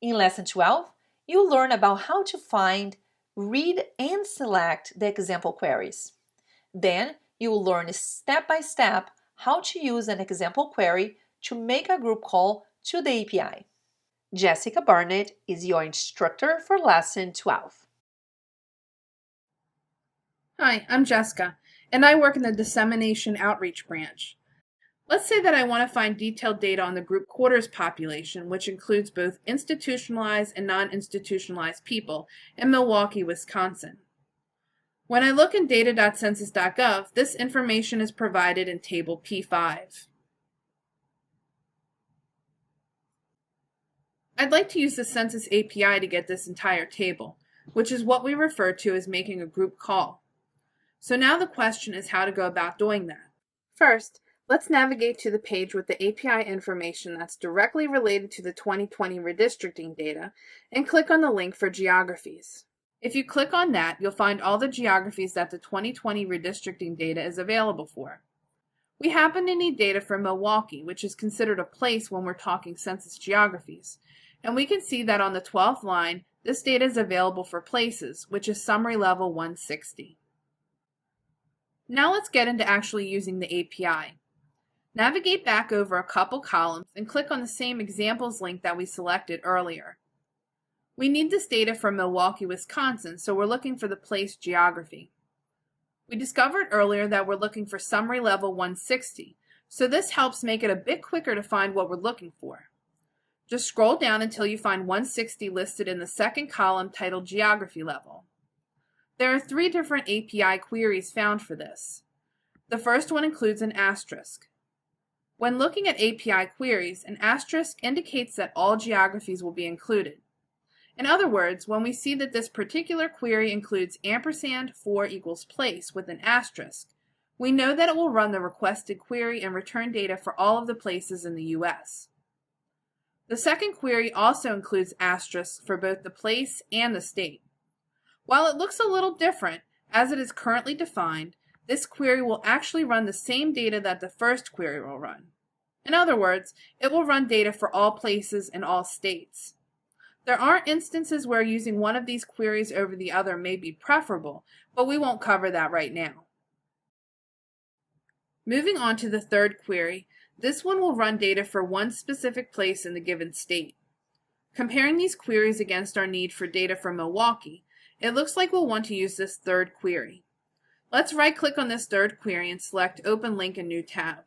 In Lesson 12, you'll learn about how to find, read, and select the example queries. Then, you'll learn step by step how to use an example query to make a group call to the API. Jessica Barnett is your instructor for Lesson 12. Hi, I'm Jessica, and I work in the Dissemination Outreach branch. Let's say that I want to find detailed data on the group quarters population, which includes both institutionalized and non-institutionalized people in Milwaukee, Wisconsin. When I look in data.census.gov, this information is provided in Table P5. I'd like to use the Census API to get this entire table, which is what we refer to as making a group call. So now the question is how to go about doing that. First, let's navigate to the page with the API information that's directly related to the 2020 redistricting data and click on the link for geographies. If you click on that, you'll find all the geographies that the 2020 redistricting data is available for. We happen to need data for Milwaukee, which is considered a place when we're talking census geographies. And we can see that on the 12th line, this data is available for places, which is summary level 160. Now let's get into actually using the API. Navigate back over a couple columns and click on the same examples link that we selected earlier. We need this data from Milwaukee, Wisconsin, so we're looking for the place geography. We discovered earlier that we're looking for summary level 160, so this helps make it a bit quicker to find what we're looking for. Just scroll down until you find 160 listed in the second column titled Geography Level. There are 3 different API queries found for this. The first one includes an asterisk. When looking at API queries, an asterisk indicates that all geographies will be included. In other words, when we see that this particular query includes ampersand 4 equals place with an asterisk, we know that it will run the requested query and return data for all of the places in the U.S. The second query also includes asterisks for both the place and the state. While it looks a little different, as it is currently defined, this query will actually run the same data that the first query will run. In other words, it will run data for all places in all states. There are instances where using one of these queries over the other may be preferable, but we won't cover that right now. Moving on to the third query, this one will run data for one specific place in the given state. Comparing these queries against our need for data for Milwaukee, it looks like we'll want to use this third query. Let's right-click on this third query and select Open Link in New Tab.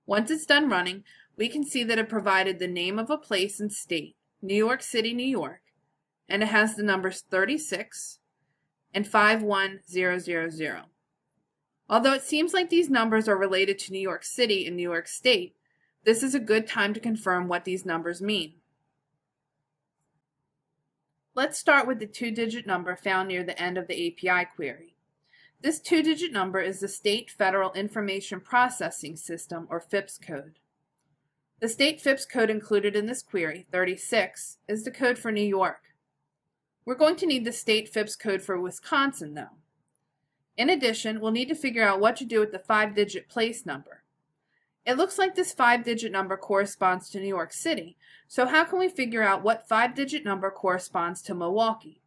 Once it's done running, we can see that it provided the name of a place and state, New York City, New York, and it has the numbers 36 and 51000. Although it seems like these numbers are related to New York City and New York State, this is a good time to confirm what these numbers mean. Let's start with the 2-digit number found near the end of the API query. This 2-digit number is the State Federal Information Processing System, or FIPS code. The state FIPS code included in this query, 36, is the code for New York. We're going to need the state FIPS code for Wisconsin, though. In addition, we'll need to figure out what to do with the 5-digit place number. It looks like this 5-digit number corresponds to New York City, so how can we figure out what 5-digit number corresponds to Milwaukee?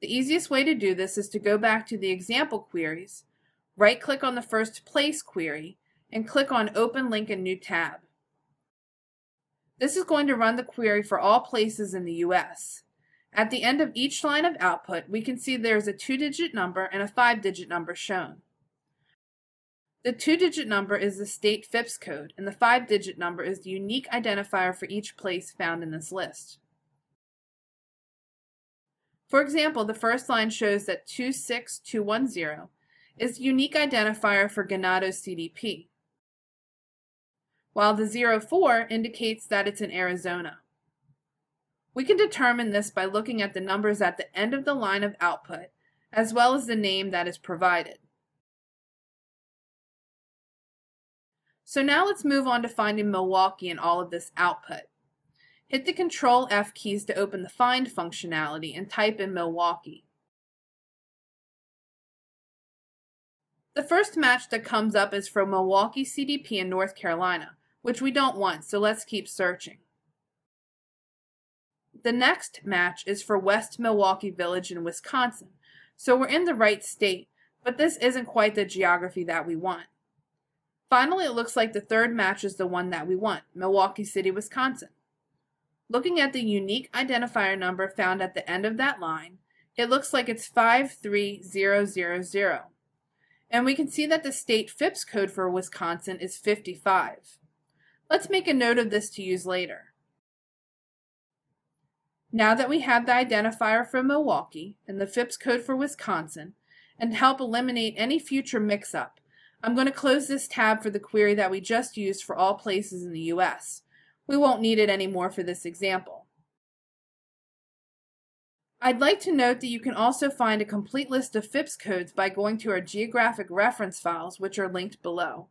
The easiest way to do this is to go back to the example queries, right-click on the first place query, and click on Open Link in New Tab. This is going to run the query for all places in the U.S. At the end of each line of output, we can see there is a 2-digit number and a 5-digit number shown. The 2-digit number is the state FIPS code, and the 5-digit number is the unique identifier for each place found in this list. For example, the first line shows that 26210 is the unique identifier for Ganado CDP, while the 04 indicates that it's in Arizona. We can determine this by looking at the numbers at the end of the line of output, as well as the name that is provided. So now let's move on to finding Milwaukee in all of this output. Hit the Control F keys to open the Find functionality and type in Milwaukee. The first match that comes up is from Milwaukee CDP in North Carolina, which we don't want, so let's keep searching. The next match is for West Milwaukee Village in Wisconsin, so we're in the right state, but this isn't quite the geography that we want. Finally, it looks like the third match is the one that we want, Milwaukee City, Wisconsin. Looking at the unique identifier number found at the end of that line, it looks like it's 53000. And we can see that the state FIPS code for Wisconsin is 55. Let's make a note of this to use later. Now that we have the identifier for Milwaukee and the FIPS code for Wisconsin, and to help eliminate any future mix-up, I'm going to close this tab for the query that we just used for all places in the U.S. We won't need it anymore for this example. I'd like to note that you can also find a complete list of FIPS codes by going to our geographic reference files, which are linked below.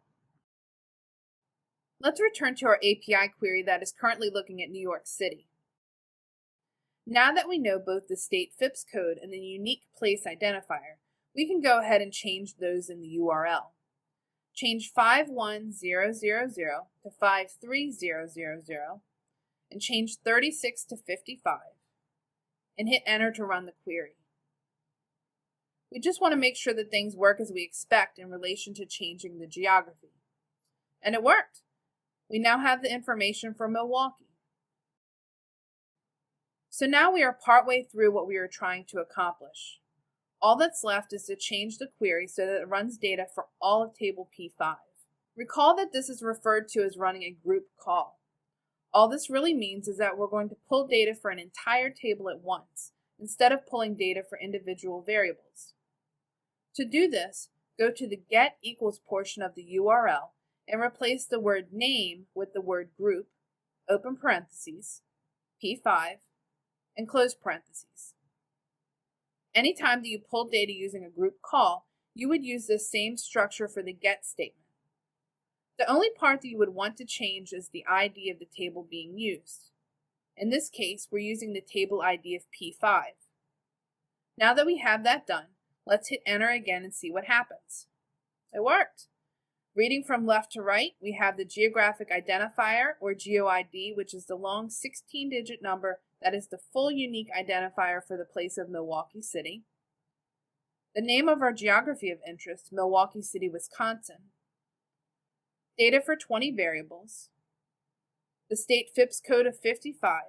Let's return to our API query that is currently looking at New York City. Now that we know both the state FIPS code and the unique place identifier, we can go ahead and change those in the URL. Change 51000 to 53000 and change 36 to 55 and hit enter to run the query. We just want to make sure that things work as we expect in relation to changing the geography. And it worked! We now have the information for Milwaukee. So now we are partway through what we are trying to accomplish. All that's left is to change the query so that it runs data for all of table P5. Recall that this is referred to as running a group call. All this really means is that we're going to pull data for an entire table at once, instead of pulling data for individual variables. To do this, go to the get equals portion of the URL and replace the word name with the word group, open parentheses, P5, and close parentheses. Anytime that you pull data using a group call, you would use this same structure for the get statement. The only part that you would want to change is the ID of the table being used. In this case, we're using the table ID of P5. Now that we have that done, let's hit enter again and see what happens. It worked! Reading from left to right, we have the geographic identifier, or GeoID, which is the long 16-digit number that is the full unique identifier for the place of Milwaukee City. The name of our geography of interest, Milwaukee City, Wisconsin. Data for 20 variables. The state FIPS code of 55.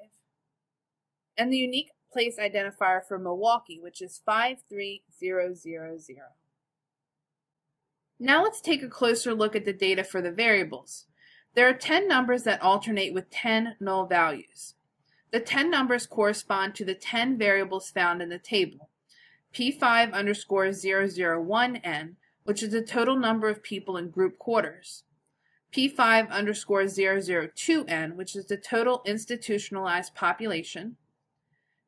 And the unique place identifier for Milwaukee, which is 53000. Now let's take a closer look at the data for the variables. There are 10 numbers that alternate with 10 null values. The 10 numbers correspond to the 10 variables found in the table. P5_001N, which is the total number of people in group quarters. P5_002N, which is the total institutionalized population.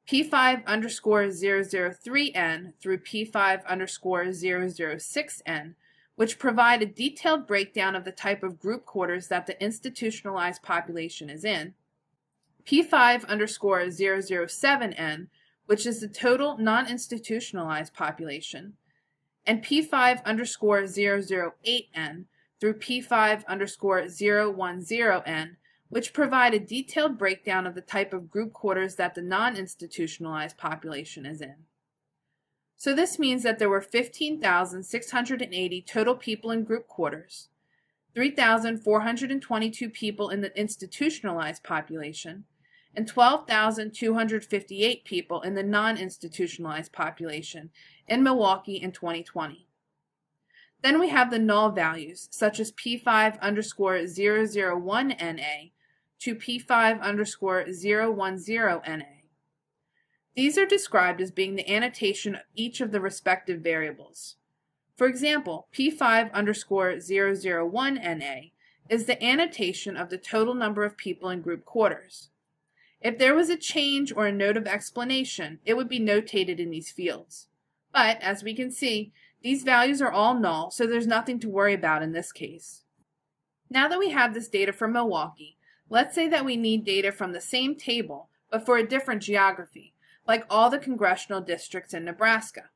P5_003N through P5_006N, which provide a detailed breakdown of the type of group quarters that the institutionalized population is in. P5_007N, which is the total non-institutionalized population, and P5_008N through P5_010N, which provide a detailed breakdown of the type of group quarters that the non-institutionalized population is in. So this means that there were 15,680 total people in group quarters, 3,422 people in the institutionalized population, and 12,258 people in the non-institutionalized population in Milwaukee in 2020. Then we have the null values, such as P5_001NA to P5_010NA. These are described as being the annotation of each of the respective variables. For example, P5_001NA is the annotation of the total number of people in group quarters. If there was a change or a note of explanation, it would be notated in these fields. But, as we can see, these values are all null, so there's nothing to worry about in this case. Now that we have this data from Milwaukee, let's say that we need data from the same table, but for a different geography, like all the congressional districts in Nebraska.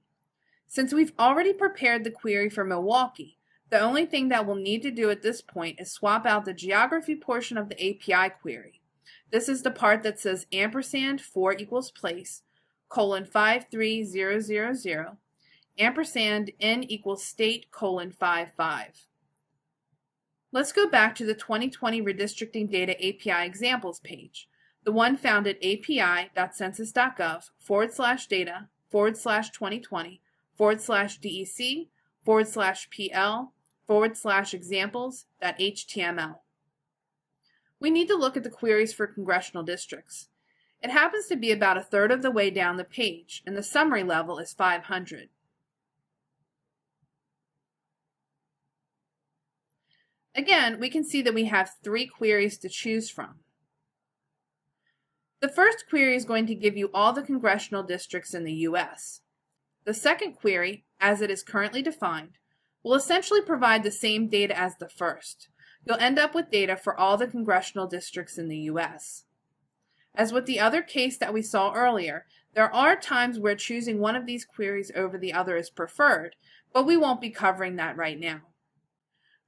Since we've already prepared the query for Milwaukee, the only thing that we'll need to do at this point is swap out the geography portion of the API query, This is the part that says ampersand 4 equals place, colon 53000, ampersand n equals state, colon 55. Let's go back to the 2020 Redistricting Data API examples page, the one found at api.census.gov/data/2020/DEC/PL/examples.html. We need to look at the queries for congressional districts. It happens to be about a third of the way down the page, and the summary level is 500. Again, we can see that we have 3 queries to choose from. The first query is going to give you all the congressional districts in the U.S. The second query, as it is currently defined, will essentially provide the same data as the first. You'll end up with data for all the congressional districts in the U.S. As with the other case that we saw earlier, there are times where choosing one of these queries over the other is preferred, but we won't be covering that right now.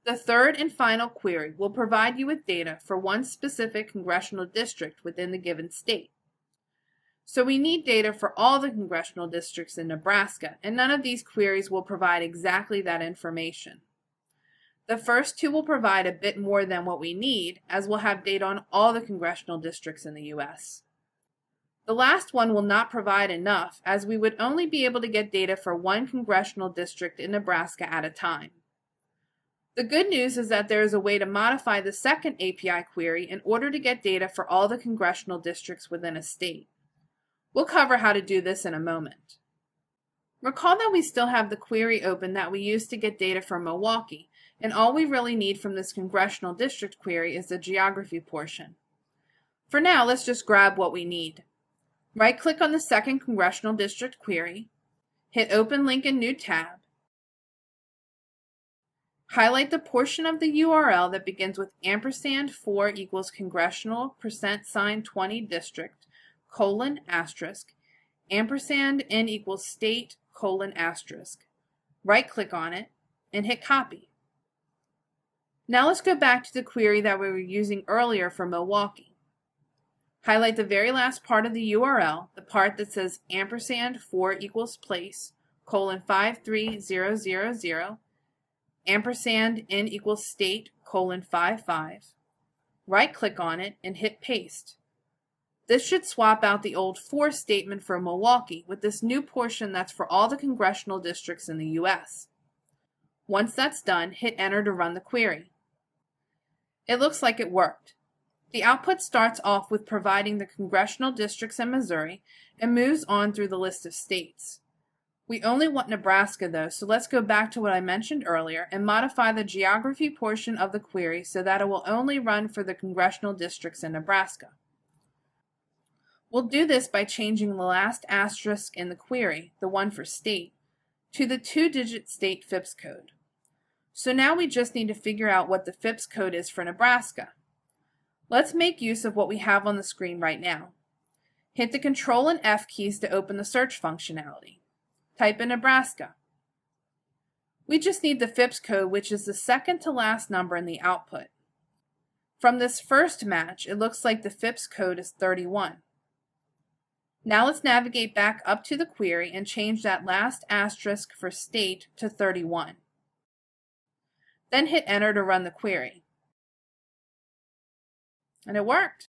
The third and final query will provide you with data for one specific congressional district within the given state. So we need data for all the congressional districts in Nebraska, and none of these queries will provide exactly that information. The first 2 will provide a bit more than what we need, as we'll have data on all the congressional districts in the U.S. The last one will not provide enough, as we would only be able to get data for one congressional district in Nebraska at a time. The good news is that there is a way to modify the second API query in order to get data for all the congressional districts within a state. We'll cover how to do this in a moment. Recall that we still have the query open that we used to get data from Milwaukee, and all we really need from this congressional district query is the geography portion. For now, let's just grab what we need. Right-click on the second congressional district query, hit Open Link in New tab, highlight the portion of the URL that begins with ampersand 4 equals congressional %20 district, colon asterisk, ampersand n equals state, colon asterisk. Right-click on it and hit copy. Now let's go back to the query that we were using earlier for Milwaukee. Highlight the very last part of the URL, the part that says ampersand 4 equals place, colon 53000, ampersand n equals state, colon 55. Right-click on it and hit paste. This should swap out the old for statement for Milwaukee with this new portion that's for all the congressional districts in the U.S. Once that's done, hit enter to run the query. It looks like it worked. The output starts off with providing the congressional districts in Missouri and moves on through the list of states. We only want Nebraska though, so let's go back to what I mentioned earlier and modify the geography portion of the query so that it will only run for the congressional districts in Nebraska. We'll do this by changing the last asterisk in the query, the one for state, to the 2-digit state FIPS code. So now we just need to figure out what the FIPS code is for Nebraska. Let's make use of what we have on the screen right now. Hit the Control and F keys to open the search functionality. Type in Nebraska. We just need the FIPS code, which is the second to last number in the output. From this first match, it looks like the FIPS code is 31. Now let's navigate back up to the query and change that last asterisk for state to 31. Then hit enter to run the query. And it worked.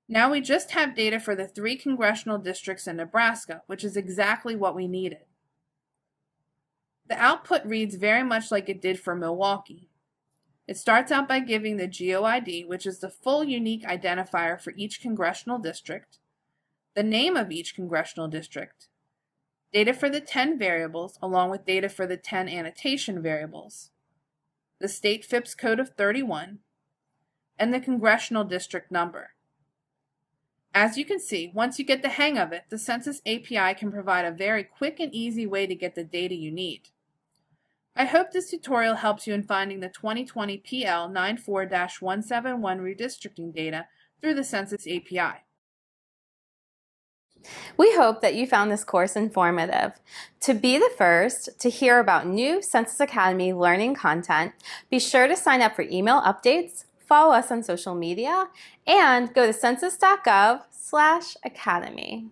Now we just have data for the 3 congressional districts in Nebraska, which is exactly what we needed. The output reads very much like it did for Milwaukee. It starts out by giving the GOID, which is the full unique identifier for each congressional district, the name of each congressional district, data for the 10 variables along with data for the 10 annotation variables, the state FIPS code of 31, and the congressional district number. As you can see, once you get the hang of it, the Census API can provide a very quick and easy way to get the data you need. I hope this tutorial helps you in finding the 2020 PL 94-171 redistricting data through the Census API. We hope that you found this course informative. To be the first to hear about new Census Academy learning content, be sure to sign up for email updates, follow us on social media, and go to census.gov/academy.